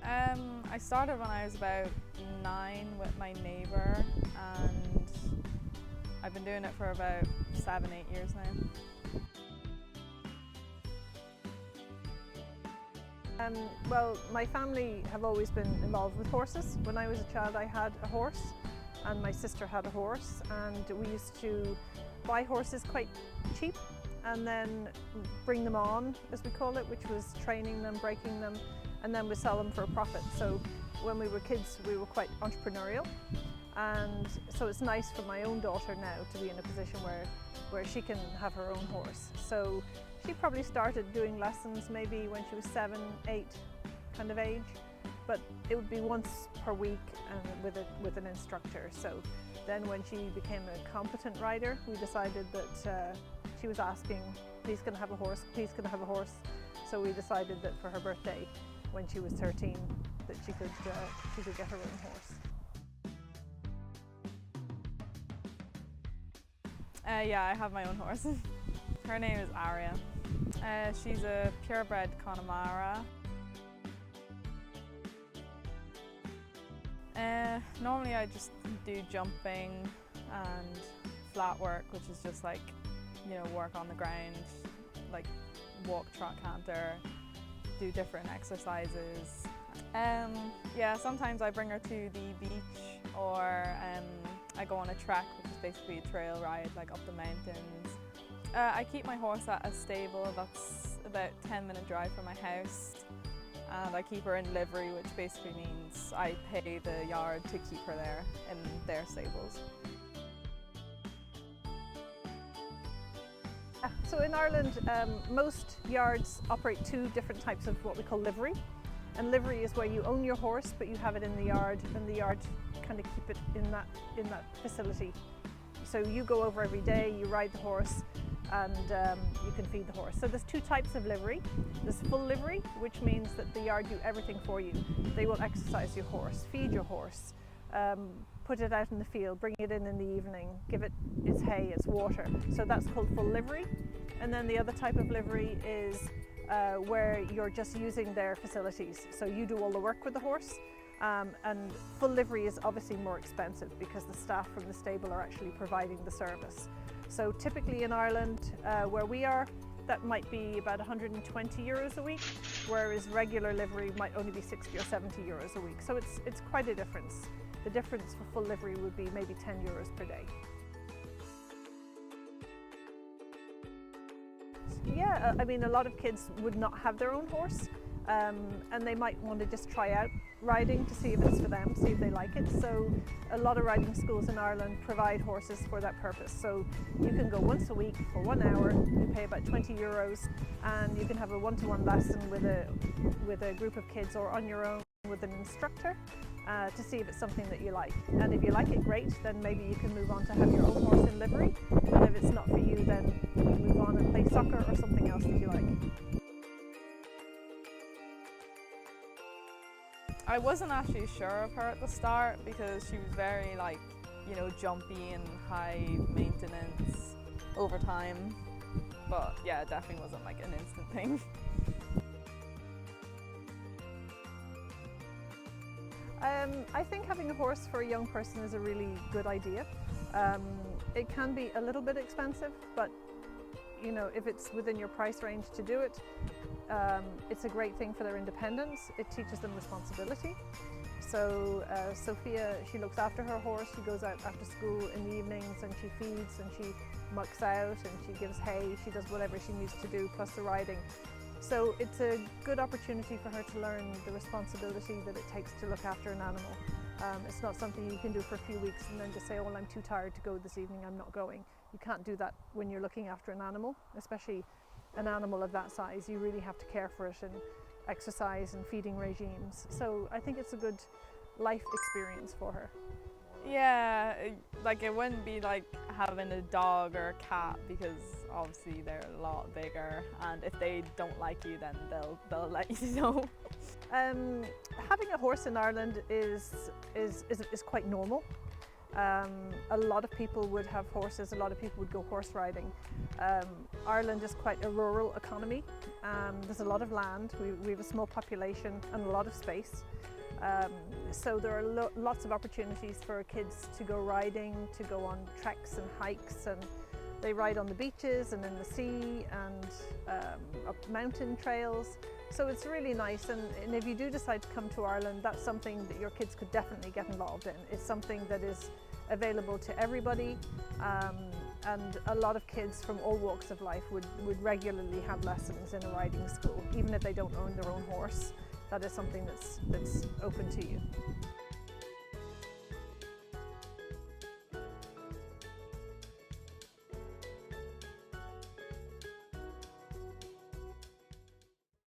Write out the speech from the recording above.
I started when I was about 9 with my neighbour, and I've been doing it for about 7-8 years now. Well, my family have always been involved with horses. When I was a child, I had a horse, and my sister had a horse, and we used to buy horses quite cheap and then bring them on, as we call it, which was training them, breaking them, and then we sell them for a profit. So when we were kids, we were quite entrepreneurial, and so it's nice for my own daughter now to be in a position where she can have her own horse. So she probably started doing lessons maybe when she was 7, 8 kind of age, but it would be once per week and with an instructor. So then when she became a competent rider, we decided that she was asking, please can I have a horse, please can I have a horse? So we decided that for her birthday, when she was 13, that she could get her own horse. Yeah, I have my own horse. Her name is Aria. She's a purebred Connemara. Normally I just do jumping and flat work, which is just like, you know, work on the ground, like walk, trot, canter, do different exercises. Yeah, sometimes I bring her to the beach, or I go on a trek, which is basically a trail ride, like up the mountains. I keep my horse at a stable that's about a 10-minute drive from my house, and I keep her in livery, which basically means I pay the yard to keep her there in their stables. So in Ireland, most yards operate 2 different types of what we call livery. And livery is where you own your horse, but you have it in the yard, and the yard kind of keep it in that facility. So you go over every day, you ride the horse, and you can feed the horse. So there's 2 types of livery. There's full livery, which means that the yard do everything for you. They will exercise your horse, feed your horse, put it out in the field, bring it in the evening, give it its hay, its water. So that's called full livery. And then the other type of livery is where you're just using their facilities. So you do all the work with the horse, and full livery is obviously more expensive because the staff from the stable are actually providing the service. So typically in Ireland, where we are, that might be about 120 euros a week, whereas regular livery might only be 60 or 70 euros a week. So it's quite a difference. The difference for full livery would be maybe 10 euros per day. Yeah, I mean, a lot of kids would not have their own horse, and they might want to just try out riding to see if it's for them, see if they like it. So a lot of riding schools in Ireland provide horses for that purpose. So you can go once a week for 1 hour, you pay about 20 euros, and you can have a one-to-one lesson with a group of kids or on your own with an instructor to see if it's something that you like. And if you like it, great, then maybe you can move on to have your own horse in livery. And if it's not for you, then you move on and play soccer or something else that you like. I wasn't actually sure of her at the start because she was very, like, you know, jumpy and high maintenance over time. But yeah, it definitely wasn't like an instant thing. I think having a horse for a young person is a really good idea. It can be a little bit expensive, but you know, if it's within your price range to do it, it's a great thing for their independence. It teaches them responsibility. So Sophia, she looks after her horse. She goes out after school in the evenings and she feeds and she mucks out and she gives hay. She does whatever she needs to do, plus the riding. So it's a good opportunity for her to learn the responsibility that it takes to look after an animal. It's not something you can do for a few weeks and then just say, oh, well, I'm too tired to go this evening, I'm not going. You can't do that when you're looking after an animal, especially an animal of that size. You really have to care for it and exercise and feeding regimes. So I think it's a good life experience for her. Yeah, like it wouldn't be like having a dog or a cat because obviously they're a lot bigger, and if they don't like you, then they'll let you know. Having a horse in Ireland is quite normal. A lot of people would have horses, a lot of people would go horse riding. Ireland is quite a rural economy. There's a lot of land, we have a small population and a lot of space. So there are lots of opportunities for kids to go riding, to go on treks and hikes, and they ride on the beaches and in the sea and up mountain trails. So it's really nice, and if you do decide to come to Ireland, that's something that your kids could definitely get involved in. It's something that is available to everybody, and a lot of kids from all walks of life would regularly have lessons in a riding school, even if they don't own their own horse. That is something that's open to you.